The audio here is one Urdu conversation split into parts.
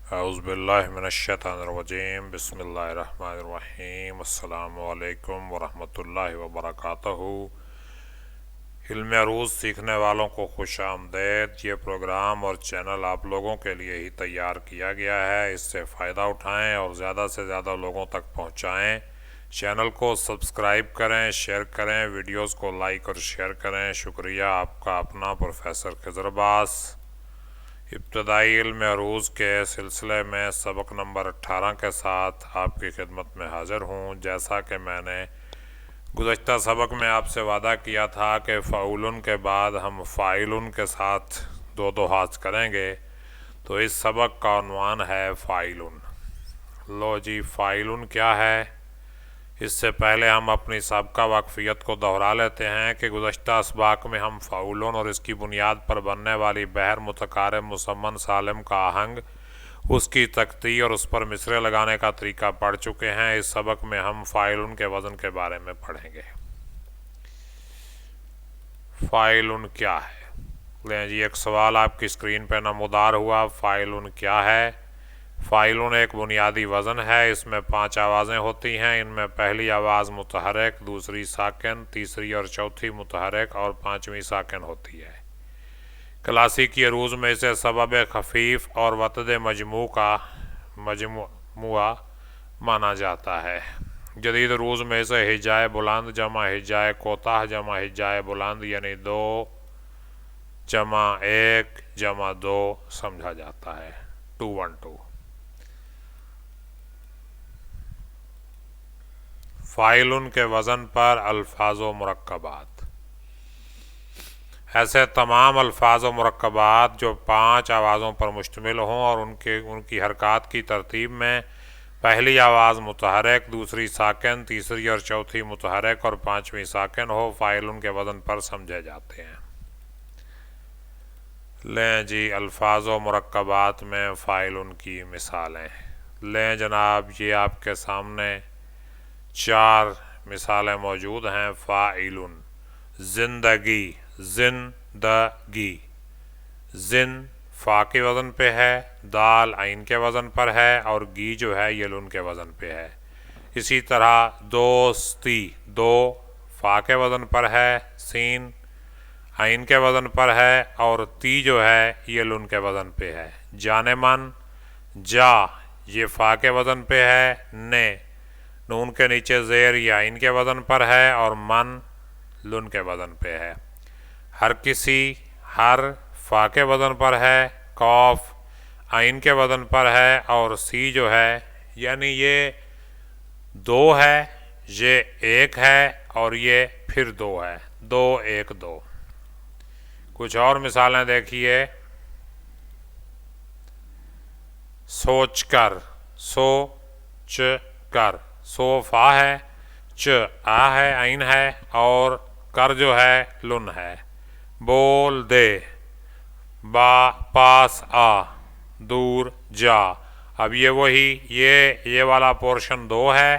اعوذ باللہ من الشیطان الرجیم بسم اللہ الرحمن الرحیم السلام علیکم ورحمۃ اللہ وبرکاتہ۔ علم عروض سیکھنے والوں کو خوش آمدید۔ یہ پروگرام اور چینل آپ لوگوں کے لیے ہی تیار کیا گیا ہے، اس سے فائدہ اٹھائیں اور زیادہ سے زیادہ لوگوں تک پہنچائیں۔ چینل کو سبسکرائب کریں، شیئر کریں، ویڈیوز کو لائک اور شیئر کریں۔ شکریہ۔ آپ کا اپنا پروفیسر خضر عباس۔ ابتدائی علم عروض کے سلسلے میں سبق نمبر 18 کے ساتھ آپ کی خدمت میں حاضر ہوں۔ جیسا کہ میں نے گزشتہ سبق میں آپ سے وعدہ کیا تھا کہ فعولن کے بعد ہم فاعلن کے ساتھ دو ہاتھ کریں گے، تو اس سبق کا عنوان ہے فاعلن۔ لو جی، فاعلن کیا ہے؟ اس سے پہلے ہم اپنی سابقہ واقفیت کو دہرا لیتے ہیں کہ گزشتہ اسباق میں ہم فعولن اور اس کی بنیاد پر بننے والی بحر متقارب مسمن سالم کا آہنگ، اس کی تختی اور اس پر مصرے لگانے کا طریقہ پڑھ چکے ہیں۔ اس سبق میں ہم فاعلن کے وزن کے بارے میں پڑھیں گے۔ فاعلن کیا ہے؟ لیں جی، ایک سوال آپ کی اسکرین پہ نمودار ہوا۔ فاعلن کیا ہے؟ فاعلن ایک بنیادی وزن ہے۔ اس میں 5 آوازیں ہوتی ہیں۔ ان میں پہلی آواز متحرک، دوسری ساکن، تیسری اور چوتھی متحرک اور 5ویں ساکن ہوتی ہے۔ کلاسیکی عروض میں اسے سبب خفیف اور وطد مجموع کا مجموعہ مانا جاتا ہے۔ جدید عروض میں اسے ہجائے بلند جمع ہجائے کوتاہ جمع ہجائے بلند یعنی 2 جمع 1 جمع 2 سمجھا جاتا ہے، 212۔ فاعلن کے وزن پر الفاظ و مرکبات۔ ایسے تمام الفاظ و مرکبات جو 5 آوازوں پر مشتمل ہوں اور ان کی حرکات کی ترتیب میں پہلی آواز متحرک، دوسری ساکن، تیسری اور چوتھی متحرک اور 5ویں ساکن ہو، فاعلن کے وزن پر سمجھے جاتے ہیں۔ لیں جی، الفاظ و مرکبات میں فاعلن کی مثالیں لیں جناب۔ یہ آپ کے سامنے 4 مثالیں موجود ہیں۔ فاعلن، زندگی، زندگی، زن فا کے وزن پہ ہے، دال عین کے وزن پر ہے اور گی جو ہے یہ لن کے وزن پہ ہے۔ اسی طرح دوستی، دو فا کے وزن پر ہے، سین عین کے وزن پر ہے اور تی جو ہے یہ لن کے وزن پہ ہے۔ جانمن، جا یہ فا کے وزن پہ ہے، نے نون کے نیچے زیر یہ عین کے وزن پر ہے اور من لن کے وزن پہ ہے۔ ہر کسی، ہر فا کے وزن پر ہے، قوف عین کے وزن پر ہے اور سی جو ہے یعنی یہ 2 ہے، یہ 1 ہے اور یہ پھر 2 ہے، 2 1 2۔ کچھ اور مثالیں دیکھیے۔ سوچ کر، سوچ کر، سو فا ہے، چ آ ہے عین ہے اور کر جو ہے لن ہے۔ بول دے، با پاس آ، دور جا۔ اب یہ وہی یہ والا پورشن 2 ہے،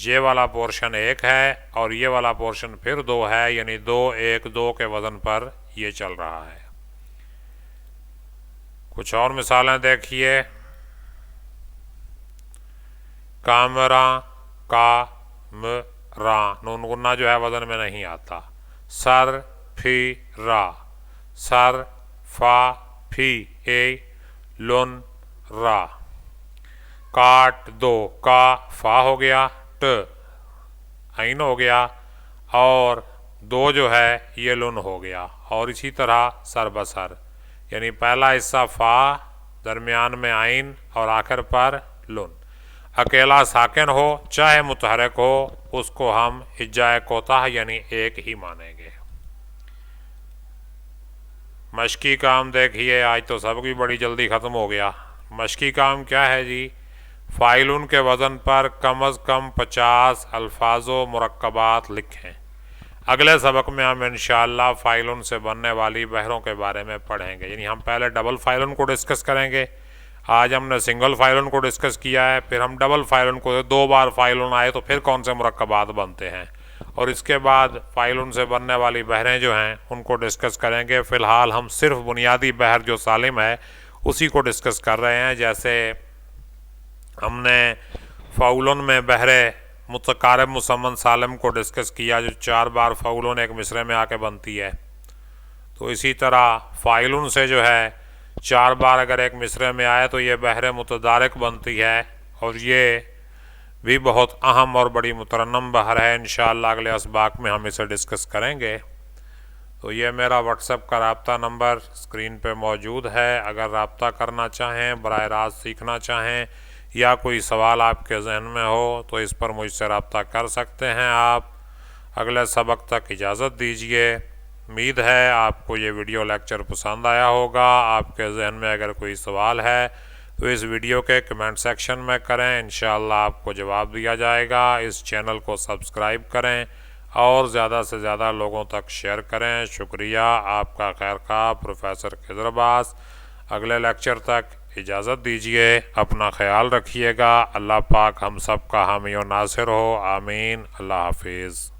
یہ والا پورشن 1 ہے اور یہ والا پورشن پھر 2 ہے، یعنی 2 1 2 کے وزن پر یہ چل رہا ہے۔ کچھ اور مثالیں دیکھیے۔ کامراں، کامراں نون غنہ جو ہے وزن میں نہیں آتا۔ سر پھی را، سر فا پھی اے لن را۔ کاٹ دو، کا فا ہو گیا، ٹ عین ہو گیا اور 2 جو ہے یہ لن ہو گیا۔ اور اسی طرح سر بسر یعنی پہلا حصہ فا، درمیان میں عین اور آخر پر لن۔ اکیلا ساکن ہو چاہے متحرک ہو اس کو ہم ہجائے کوتاہ یعنی 1 ہی مانیں گے۔ مشقی کام دیکھیے، آج تو سب کی بڑی جلدی ختم ہو گیا۔ مشقی کام کیا ہے جی؟ فاعلن کے وزن پر کم از کم 50 الفاظ و مرکبات لکھیں۔ اگلے سبق میں ہم انشاءاللہ فاعلن سے بننے والی بحروں کے بارے میں پڑھیں گے، یعنی ہم پہلے ڈبل فاعلن کو ڈسکس کریں گے۔ آج ہم نے سنگل فاعلن کو ڈسکس کیا ہے، پھر ہم ڈبل فاعلن کو 2 بار فاعلن آئے تو پھر کون سے مرکبات بنتے ہیں، اور اس کے بعد فاعلن سے بننے والی بحریں جو ہیں ان کو ڈسکس کریں گے۔ فی الحال ہم صرف بنیادی بحر جو سالم ہے اسی کو ڈسکس کر رہے ہیں. جیسے ہم نے فعولن میں بہرے متقارب مسمن سالم کو ڈسکس کیا جو 4 بار فعولن ایک مصرعے میں آ کے بنتی ہے. تو اسی طرح فاعلن سے جو ہے 4 بار اگر ایک مصرعے میں آئے تو یہ بہرے متدارک بنتی ہے، اور یہ بھی بہت اہم اور بڑی مترنم بحر ہے. انشاءاللہ اگلے اسباق میں ہم اسے ڈسکس کریں گے. تو یہ میرا واٹس ایپ کا رابطہ نمبر اسکرین پہ موجود ہے. اگر رابطہ کرنا چاہیں، براہ راست سیکھنا چاہیں، یا کوئی سوال آپ کے ذہن میں ہو تو اس پر مجھ سے رابطہ کر سکتے ہیں آپ. اگلے سبق تک اجازت دیجیے. امید ہے آپ کو یہ ویڈیو لیکچر پسند آیا ہوگا. آپ کے ذہن میں اگر کوئی سوال ہے تو اس ویڈیو کے کمنٹ سیکشن میں کریں، انشاءاللہ آپ کو جواب دیا جائے گا. اس چینل کو سبسکرائب کریں اور زیادہ سے زیادہ لوگوں تک شیئر کریں. شکریہ. آپ کا خیر خواہ پروفیسر خضر عباس. اگلے لیکچر تک اجازت دیجیے. اپنا خیال رکھیے گا. اللہ پاک ہم سب کا حامی و ناصر ہو. آمین. اللہ حافظ.